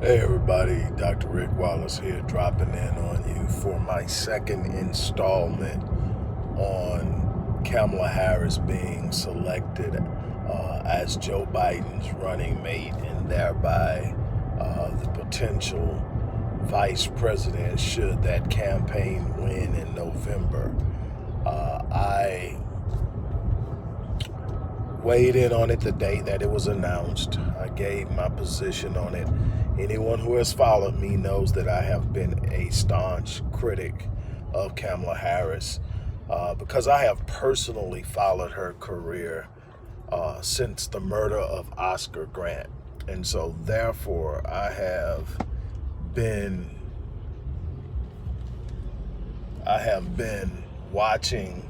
Hey everybody, Dr. Rick Wallace here, dropping in on you for my second installment on Kamala Harris being selected as Joe Biden's running mate and thereby the potential vice president should that campaign win in November. I weighed in on it the day that it was announced. I gave my position on it. Anyone who has followed me knows that I have been a staunch critic of Kamala Harris because I have personally followed her career since the murder of Oscar Grant. And so therefore I have been watching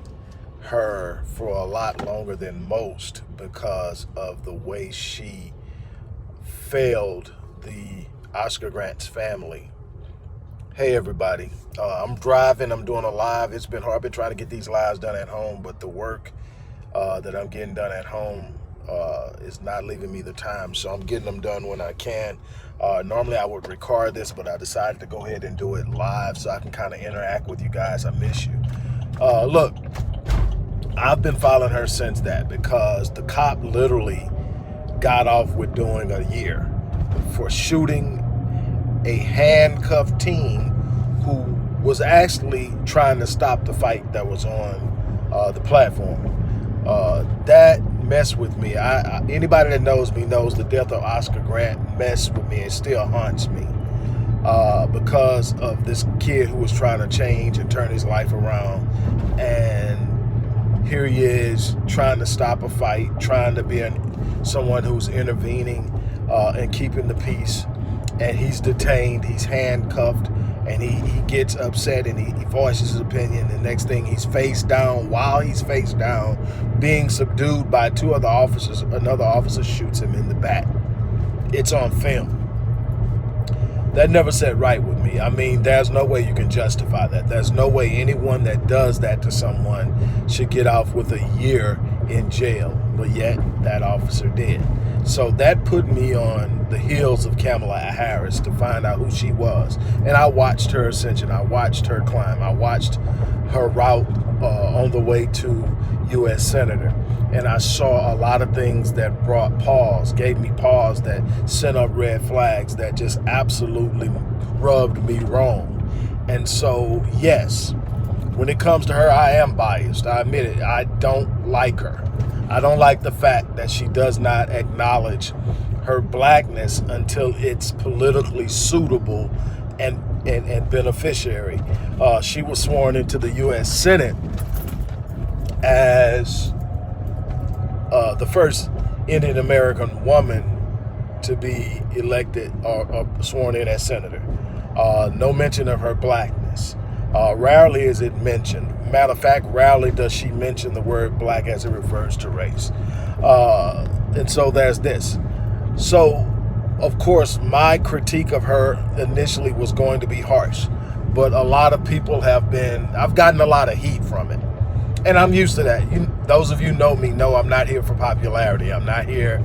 her for a lot longer than most because of the way she failed the Oscar Grant's family. Hey everybody, I'm driving, I'm doing a live. It's been hard. I've been trying to get these lives done at home, but the work that I'm getting done at home is not leaving me the time, so I'm getting them done when I can. Normally I would record this, but I decided to go ahead and do it live so I can kind of interact with you guys. I miss you. Look, I've been following her since that because the cop literally got off with doing a year for shooting a handcuffed teen who was actually trying to stop the fight that was on the platform. That messed with me. Anybody that knows me knows the death of Oscar Grant messed with me. It still haunts me because of this kid who was trying to change and turn his life around, and here he is trying to stop a fight, trying to be someone who's intervening and keeping the peace, and he's detained, he's handcuffed, and he gets upset and he voices his opinion. The next thing, he's face down. While he's face down, being subdued by two other officers, another officer shoots him in the back. It's on film. That never sat right with me. I mean, there's no way you can justify that. There's no way anyone that does that to someone should get off with a year in jail, but yet that officer did. So that put me on the heels of Kamala Harris to find out who she was. And I watched her ascension. I watched her climb. I watched her route on the way to U.S. Senator. And I saw a lot of things that brought pause, gave me pause, that sent up red flags, that just absolutely rubbed me wrong. And so, yes, when it comes to her, I am biased. I admit it. I don't like her. I don't like the fact that she does not acknowledge her blackness until it's politically suitable and beneficiary. She was sworn into the U.S. Senate as the first Indian American woman to be elected or sworn in as senator. No mention of her blackness. Rarely is it mentioned. Matter of fact, rarely does she mention the word black as it refers to race. And so there's this. So, of course, my critique of her initially was going to be harsh, but a lot of people I've gotten a lot of heat from it. And I'm used to that. Those of you know me know I'm not here for popularity. I'm not here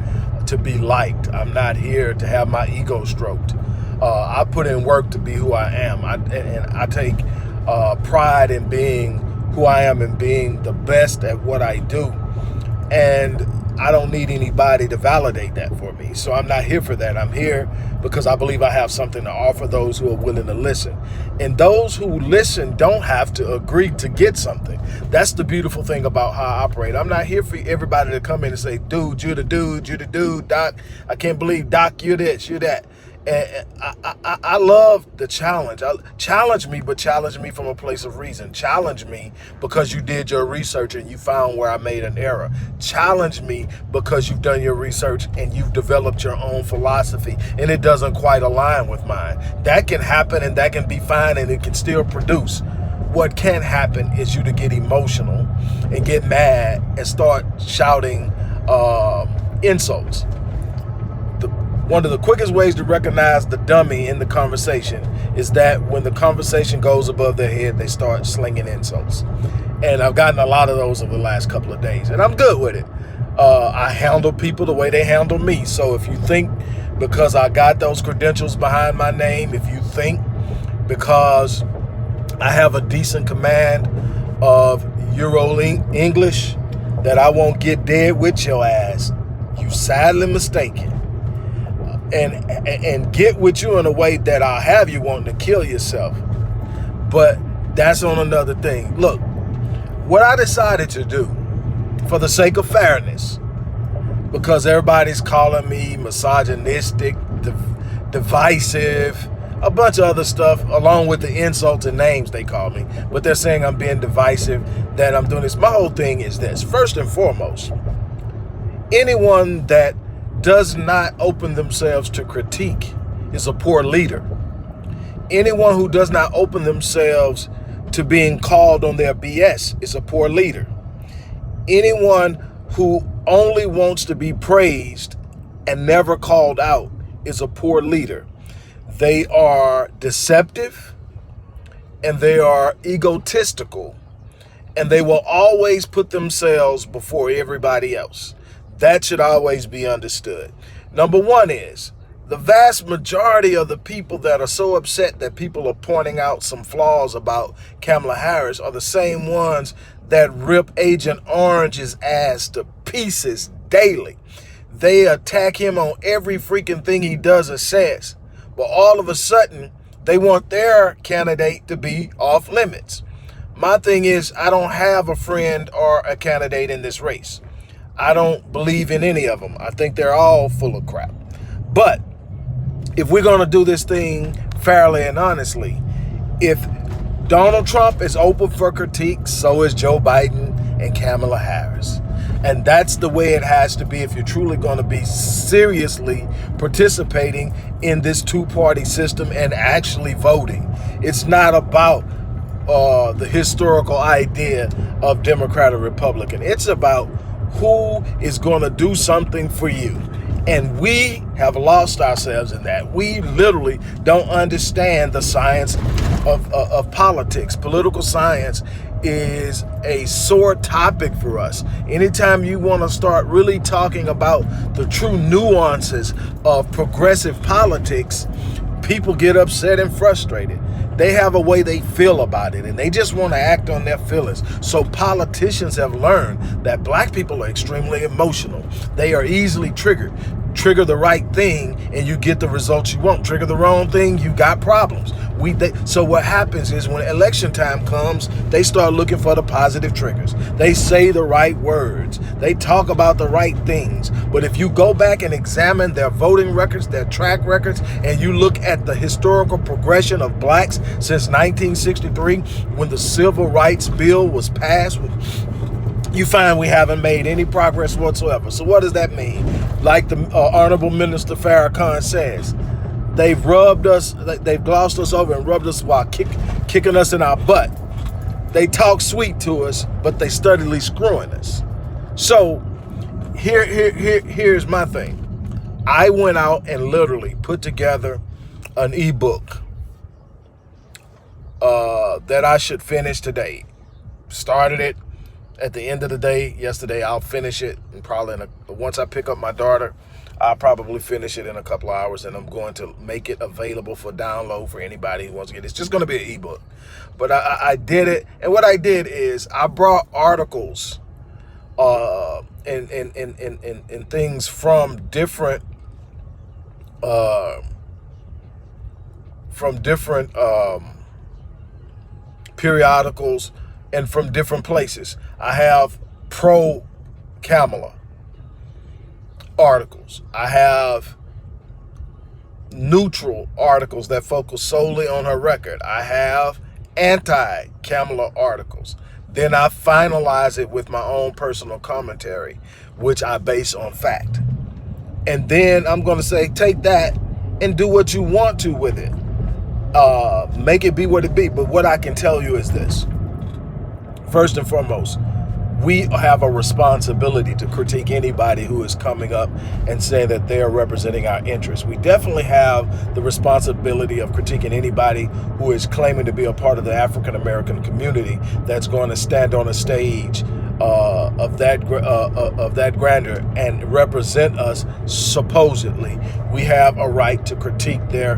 to be liked. I'm not here to have my ego stroked. I put in work to be who I am. And I take pride in being who I am and being the best at what I do. And I don't need anybody to validate that for me. So I'm not here for that. I'm here because I believe I have something to offer those who are willing to listen. And those who listen don't have to agree to get something. That's the beautiful thing about how I operate. I'm not here for everybody to come in and say, dude, you're the dude, Doc. I can't believe, Doc, you're this, you're that. And I love the challenge. Challenge me, but challenge me from a place of reason. Challenge me because you did your research and you found where I made an error. Challenge me because you've done your research and you've developed your own philosophy and it doesn't quite align with mine. That can happen and that can be fine and it can still produce. What can happen is you to get emotional and get mad and start shouting insults. One of the quickest ways to recognize the dummy in the conversation is that when the conversation goes above their head, they start slinging insults. And I've gotten a lot of those over the last couple of days, and I'm good with it. I handle people the way they handle me. So if you think because I got those credentials behind my name, if you think because I have a decent command of Euro English that I won't get dead with your ass, you sadly mistaken. And get with you in a way that I'll have you wanting to kill yourself. But that's on another thing. Look, what I decided to do, for the sake of fairness, because everybody's calling me misogynistic, divisive, a bunch of other stuff, along with the insults and names they call me. But they're saying I'm being divisive, that I'm doing this. My whole thing is this. First and foremost, anyone that does not open themselves to critique is a poor leader. Anyone who does not open themselves to being called on their BS is a poor leader. Anyone who only wants to be praised and never called out is a poor leader. They are deceptive and they are egotistical, and they will always put themselves before everybody else. That should always be understood. Number one is, the vast majority of the people that are so upset that people are pointing out some flaws about Kamala Harris are the same ones that rip Agent Orange's ass to pieces daily. They attack him on every freaking thing he does or says. But all of a sudden, they want their candidate to be off limits. My thing is, I don't have a friend or a candidate in this race. I don't believe in any of them. I think they're all full of crap. But if we're going to do this thing fairly and honestly, if Donald Trump is open for critique, so is Joe Biden and Kamala Harris. And that's the way it has to be if you're truly going to be seriously participating in this two-party system and actually voting. It's not about the historical idea of Democrat or Republican. It's about who is going to do something for you. And we have lost ourselves in that. We literally don't understand the science of politics. Political science is a sore topic for us. Anytime you want to start really talking about the true nuances of progressive politics, people get upset and frustrated. They have a way they feel about it, and they just want to act on their feelings. So politicians have learned that black people are extremely emotional. They are easily triggered. Trigger the right thing and you get the results you want. Trigger the wrong thing, you got problems. So what happens is when election time comes, they start looking for the positive triggers. They say the right words. They talk about the right things. But if you go back and examine their voting records, their track records, and you look at the historical progression of blacks since 1963, when the Civil Rights Bill was passed, you find we haven't made any progress whatsoever. So what does that mean? Like the Honorable Minister Farrakhan says, they've glossed us over and rubbed us while kicking us in our butt. They talk sweet to us, but they steadily screwing us. So here's my thing. I went out and literally put together an ebook that I should finish today. Started it at the end of the day yesterday. I'll finish it, and probably once I pick up my daughter, I'll probably finish it in a couple of hours, and I'm going to make it available for download for anybody who wants to get it. It's just going to be an ebook. But I did it, and what I did is I brought articles and things from different periodicals and from different places. I have pro-Kamala articles. I have neutral articles that focus solely on her record. I have anti-Kamala articles. Then I finalize it with my own personal commentary, which I base on fact. And then I'm going to say, take that and do what you want to with it. Make it be what it be. But what I can tell you is this. First and foremost, we have a responsibility to critique anybody who is coming up and saying that they are representing our interests. We definitely have the responsibility of critiquing anybody who is claiming to be a part of the African American community that's going to stand on a stage of that grandeur and represent us supposedly. We have a right to critique their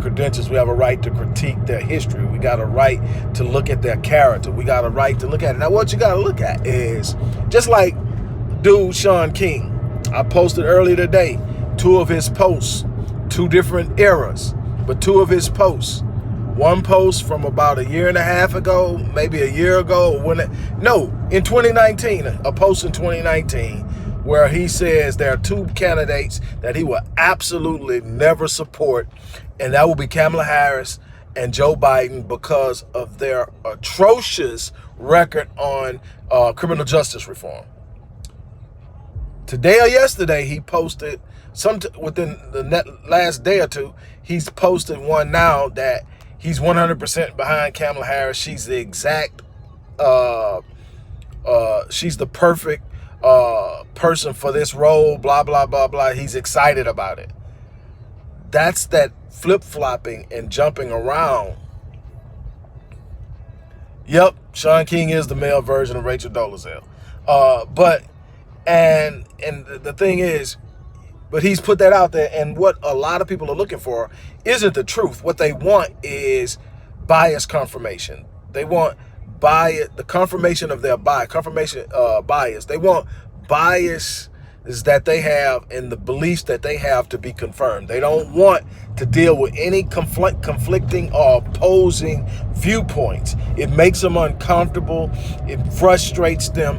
credentials. We have a right to critique their history. We got a right to look at their character. We got a right to look at it. Now, what you got to look at is just like dude Sean King. I posted earlier today 2 of his posts, 2 different eras, but 2 of his posts. One post from about a year and a half ago, maybe a year ago, in 2019, a post in 2019, where he says there are 2 candidates that he will absolutely never support, and that will be Kamala Harris and Joe Biden because of their atrocious record on criminal justice reform. Today or yesterday, he posted within the last day or 2, he's posted one now that he's 100% behind Kamala Harris. She's the exact, she's the perfect person for this role, blah, blah, blah, blah. He's excited about it. That's that flip-flopping and jumping around. Yep, Sean King is the male version of Rachel Dolezal. And the thing is, but he's put that out there, and what a lot of people are looking for isn't the truth. What they want is bias confirmation. They want the confirmation of their bias. They want bias is that they have and the beliefs that they have to be confirmed. They don't want to deal with any conflicting or opposing viewpoints. It makes them uncomfortable. It frustrates them.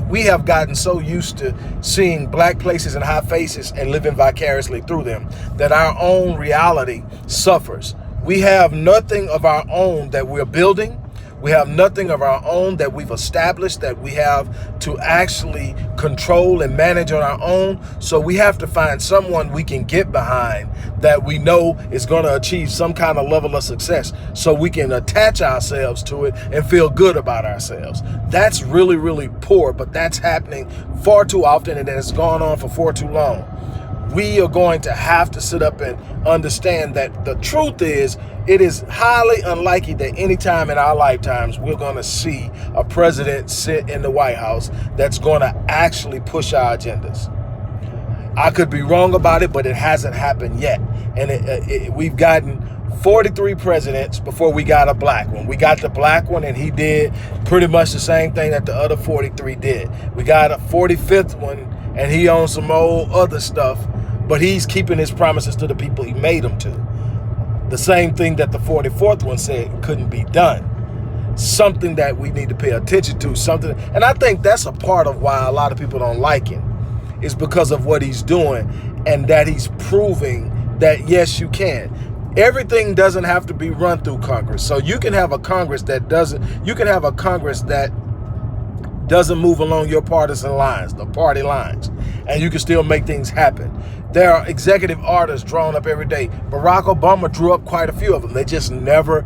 We have gotten so used to seeing black places and high faces and living vicariously through them that our own reality suffers. We have nothing of our own that we're building. We have nothing of our own that we've established that we have to actually control and manage on our own. So we have to find someone we can get behind that we know is going to achieve some kind of level of success so we can attach ourselves to it and feel good about ourselves. That's really, really poor, but that's happening far too often, and it has gone on for far too long. We are going to have to sit up and understand that the truth is, it is highly unlikely that any time in our lifetimes we're going to see a president sit in the White House that's going to actually push our agendas. I could be wrong about it, but it hasn't happened yet. And we've gotten 43 presidents before we got a black one. We got the black one, and he did pretty much the same thing that the other 43 did. We got a 45th one, and he on some old other stuff, but he's keeping his promises to the people he made them to. The same thing that the 44th one said couldn't be done. Something that we need to pay attention to, and I think that's a part of why a lot of people don't like him, is because of what he's doing and that he's proving that, yes, you can. Everything doesn't have to be run through Congress. So you can have a Congress that doesn't move along your partisan lines, the party lines, and you can still make things happen. There are executive orders drawn up every day. Barack Obama drew up quite a few of them. They just never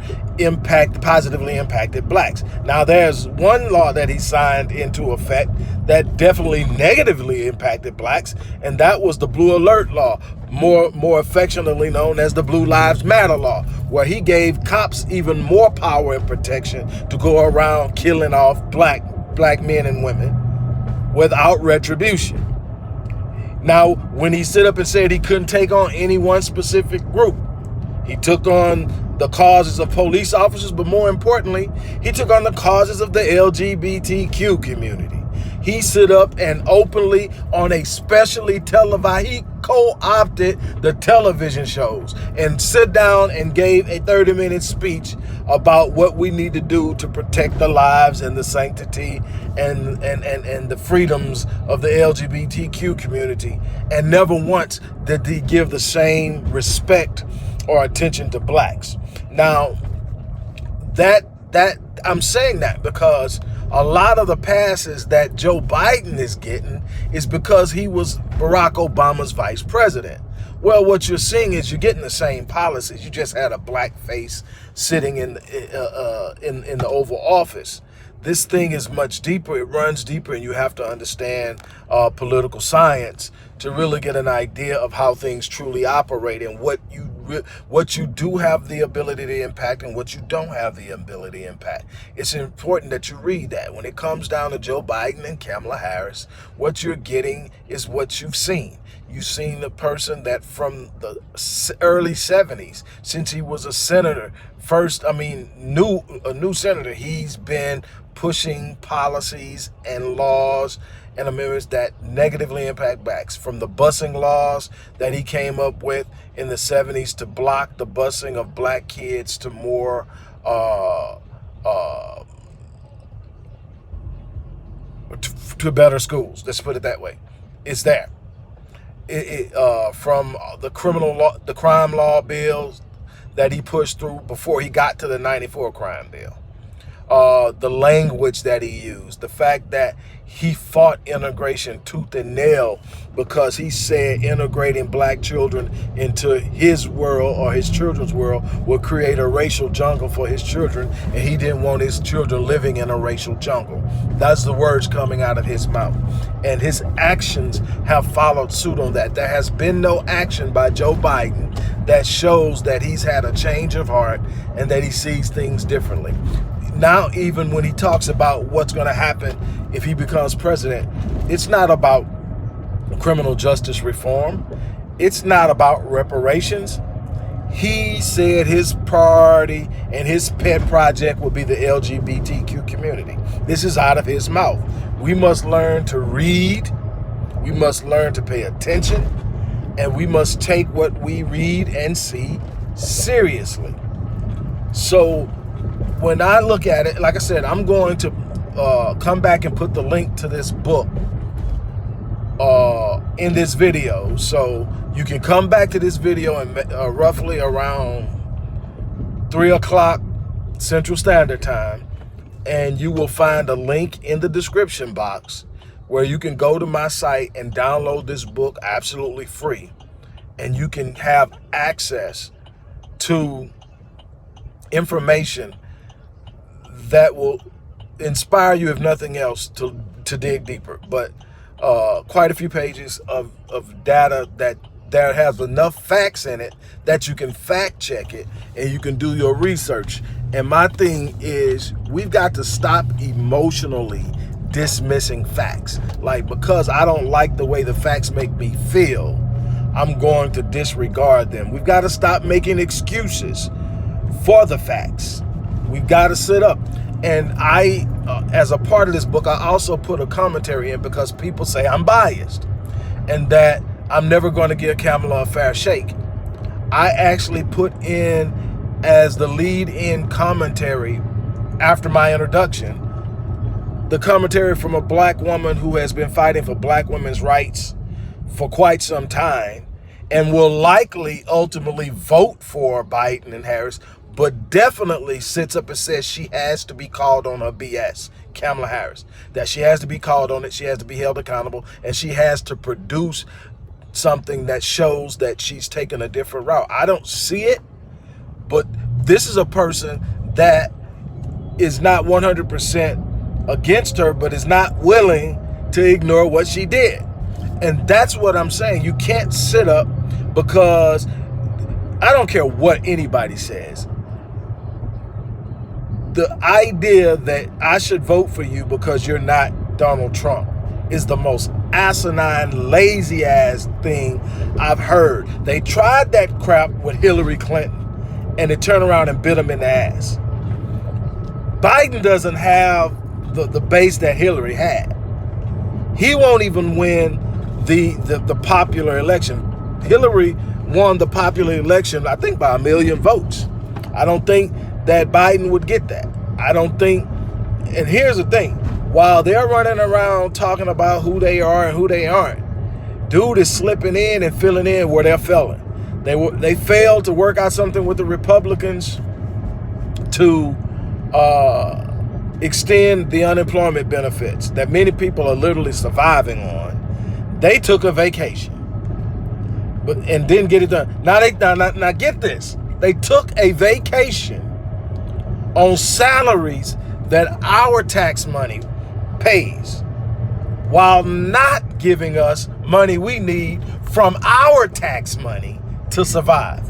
positively impacted blacks. Now, there's one law that he signed into effect that definitely negatively impacted blacks, and that was the Blue Alert Law, more affectionately known as the Blue Lives Matter Law, where he gave cops even more power and protection to go around killing off black men and women without retribution. Now, when he stood up and said he couldn't take on any one specific group, he took on the causes of police officers, but more importantly, he took on the causes of the LGBTQ community. He stood up and openly on a specially televised, he co-opted the television shows and sit down and gave a 30-minute speech about what we need to do to protect the lives and the sanctity and the freedoms of the LGBTQ community. And never once did he give the same respect or attention to blacks. Now, that I'm saying that because a lot of the passes that Joe Biden is getting is because he was Barack Obama's vice president. Well, what you're seeing is you're getting the same policies. You just had a black face sitting in the Oval Office. This thing is much deeper. It runs deeper, and you have to understand political science to really get an idea of how things truly operate and what you what you do have the ability to impact and what you don't have the ability to impact. It's important that you read that. When it comes down to Joe Biden and Kamala Harris, what you're getting is what you've seen. You've seen the person that from the early 70s, since he was a senator, a new senator, he's been pushing policies and laws and amendments that negatively impact blacks. From the busing laws that he came up with in the 70s to block the busing of black kids to more to better schools. Let's put it that way. It's there. From the crime law bills that he pushed through before he got to the 94 crime bill. The language that he used, the fact that he fought integration tooth and nail because he said integrating black children into his world or his children's world would create a racial jungle for his children, and he didn't want his children living in a racial jungle. That's the words coming out of his mouth. And his actions have followed suit on that. There has been no action by Joe Biden that shows that he's had a change of heart and that he sees things differently. Now, even when he talks about what's going to happen if he becomes president, it's not about criminal justice reform. It's not about reparations. He said his priority and his pet project would be the LGBTQ community. This is out of his mouth. We must learn to read. We must learn to pay attention. And we must take what we read and see seriously. So when I look at it, like I said, I'm going to come back and put the link to this book in this video. So you can come back to this video and roughly around 3 o'clock Central Standard Time, and you will find a link in the description box where you can go to my site and download this book absolutely free. And you can have access to information that will inspire you, if nothing else, to dig deeper. But quite a few pages of data that there has enough facts in it that you can fact check it and you can do your research. And my thing is, we've got to stop emotionally dismissing facts. Like, because I don't like the way the facts make me feel, I'm going to disregard them. We've got to stop making excuses for the facts. We've got to sit up. And I, as a part of this book, I also put a commentary in because people say I'm biased and that I'm never going to give Kamala a fair shake. I actually put in, as the lead-in commentary after my introduction, the commentary from a black woman who has been fighting for black women's rights for quite some time and will likely ultimately vote for Biden and Harris, but definitely sits up and says she has to be called on her BS, Kamala Harris, that she has to be called on it, she has to be held accountable, and she has to produce something that shows that she's taken a different route. I don't see it, but this is a person that is not 100% against her, but is not willing to ignore what she did. And that's what I'm saying. You can't sit up because I don't care what anybody says. The idea that I should vote for you because you're not Donald Trump is the most asinine, lazy ass thing I've heard. They tried that crap with Hillary Clinton and it turned around and bit them in the ass. Biden doesn't have the base that Hillary had. He won't even win the popular election. Hillary won the popular election, I think, by 1 million votes. I don't think that Biden would get that. I don't think, and here's the thing, while they're running around talking about who they are and who they aren't, dude is slipping in and filling in where they're failing. They failed to work out something with the Republicans to extend the unemployment benefits that many people are literally surviving on. They took a vacation, and didn't get it done. Now get this. They took a vacation on salaries that our tax money pays, while not giving us money we need from our tax money to survive.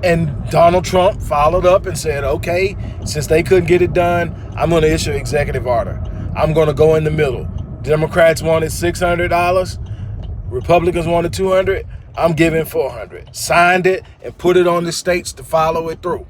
And Donald Trump followed up and said, okay, since they couldn't get it done, I'm going to issue an executive order. I'm going to go in the middle. Democrats wanted $600. Republicans wanted $200. I'm giving $400. Signed it and put it on the states to follow it through.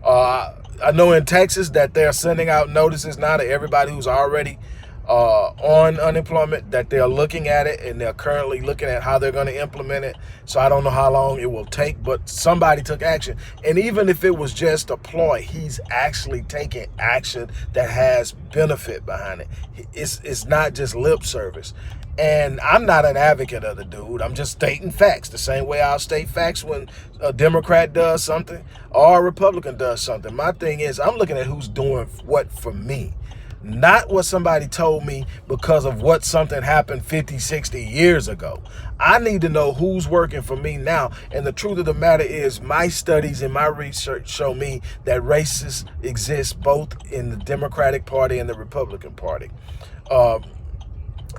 I know in Texas that they're sending out notices now to everybody who's already on unemployment, that they're looking at it and they're currently looking at how they're going to implement it. So I don't know how long it will take, but somebody took action. And even if it was just a ploy, he's actually taking action that has benefit behind it. It's not just lip service. And I'm not an advocate of the dude. I'm just stating facts the same way I'll state facts when a Democrat does something or a Republican does something. My thing is, I'm looking at who's doing what for me, not what somebody told me because of what something happened 50, 60 years ago. I need to know who's working for me now. And the truth of the matter is, my studies and my research show me that racists exist both in the Democratic Party and the Republican Party.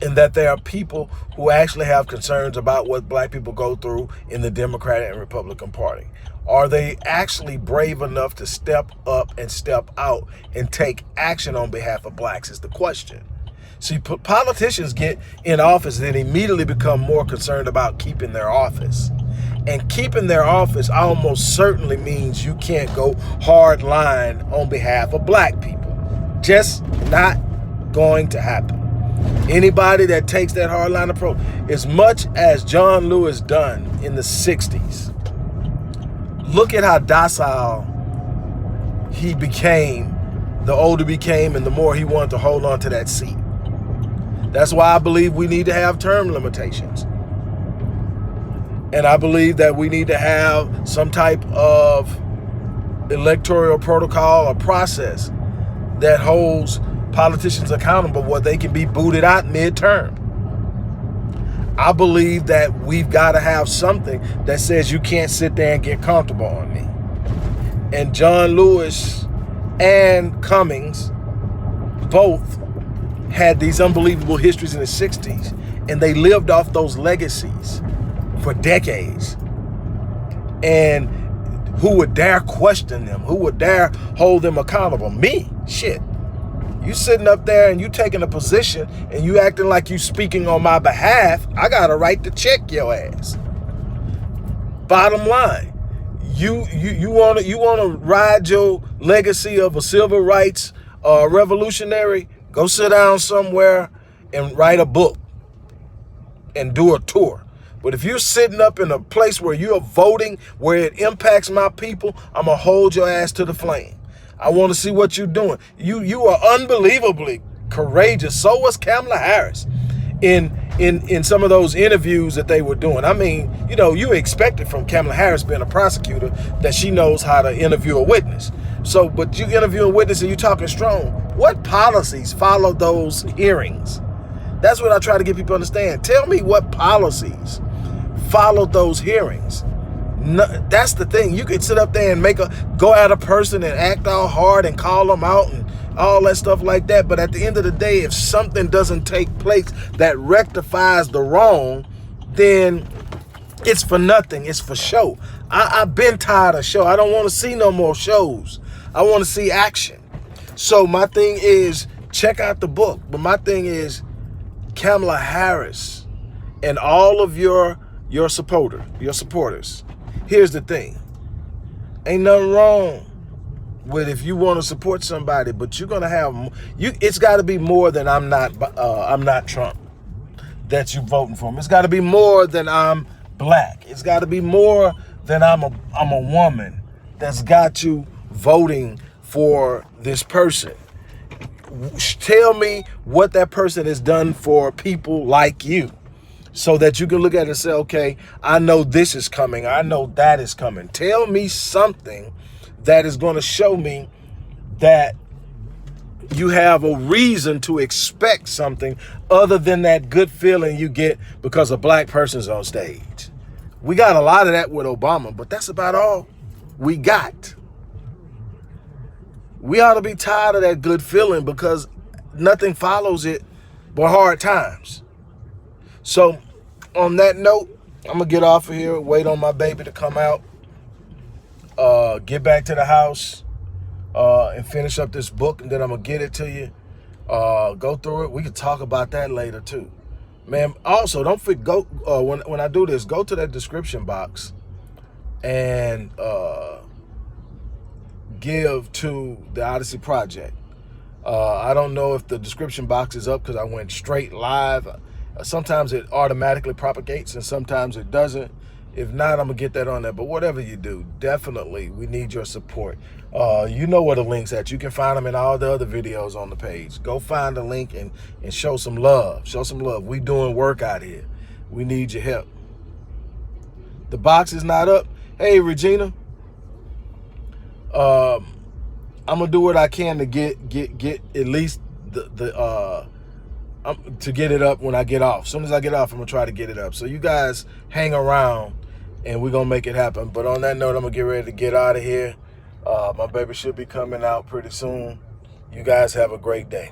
And that there are people who actually have concerns about what black people go through in the Democratic and Republican Party. Are they actually brave enough to step up and step out and take action on behalf of blacks is the question. See, politicians get in office and then immediately become more concerned about keeping their office. And keeping their office almost certainly means you can't go hard line on behalf of black people. Just not going to happen. Anybody that takes that hardline approach, as much as John Lewis done in the 60s, look at how docile he became, the older he became and the more he wanted to hold on to that seat. That's why I believe we need to have term limitations. And I believe that we need to have some type of electoral protocol or process that holds politicians accountable where they can be booted out midterm. I believe that we've got to have something that says you can't sit there and get comfortable on me. And John Lewis and Cummings both had these unbelievable histories in the 60s, and they lived off those legacies for decades. And who would dare question them? Who would dare hold them accountable? Me? Shit. You sitting up there and you taking a position and you acting like you speaking on my behalf, I got a right to check your ass. Bottom line, you want to ride your legacy of a civil rights revolutionary? Go sit down somewhere and write a book and do a tour. But if you're sitting up in a place where you're voting, where it impacts my people, I'm gonna hold your ass to the flame. I want to see what you're doing. You are unbelievably courageous. So was Kamala Harris in some of those interviews that they were doing. I mean, you know, you expect it from Kamala Harris being a prosecutor that she knows how to interview a witness. So, but you interview a witness and you talking strong. What policies follow those hearings? That's what I try to get people to understand. Tell me what policies followed those hearings. No, that's the thing. You could sit up there and go at a person and act all hard and call them out and all that stuff like that. But at the end of the day, if something doesn't take place that rectifies the wrong, then it's for nothing. It's for show. I've been tired of show. I don't want to see no more shows. I want to see action. So my thing is, check out the book. But my thing is, Kamala Harris and all of your supporters. Here's the thing. Ain't nothing wrong with if you want to support somebody, but you're gonna have it's got to be more than I'm not Trump that you voting for him. It's got to be more than I'm black. It's got to be more than I'm a woman that's got you voting for this person. Tell me what that person has done for people like you, so that you can look at it and say, okay, I know this is coming. I know that is coming. Tell me something that is going to show me that you have a reason to expect something other than that good feeling you get because a black person's on stage. We got a lot of that with Obama, but that's about all we got. We ought to be tired of that good feeling because nothing follows it but hard times. So on that note, I'm going to get off of here, wait on my baby to come out. get back to the house and finish up this book, and then I'm gonna get it to you. Go through it. We can talk about that later too, man. Also, don't forget, go when I do this, go to that description box and give to the Odyssey Project. I don't know if the description box is up because I went straight live. Sometimes it automatically propagates and sometimes it doesn't. If not, I'm gonna get that on there. But whatever you do, definitely we need your support. You know where the link's at. You can find them in all the other videos on the page. Go find the link and show some love. Show some love. We doing work out here. We need your help. The box is not up. Hey, Regina. I'm gonna do what I can to get at least to get it up when I get off. As soon as I get off, I'm gonna try to get it up. So you guys hang around and we're gonna make it happen. But on that note, I'm gonna get ready to get out of here. My baby should be coming out pretty soon. You guys have a great day.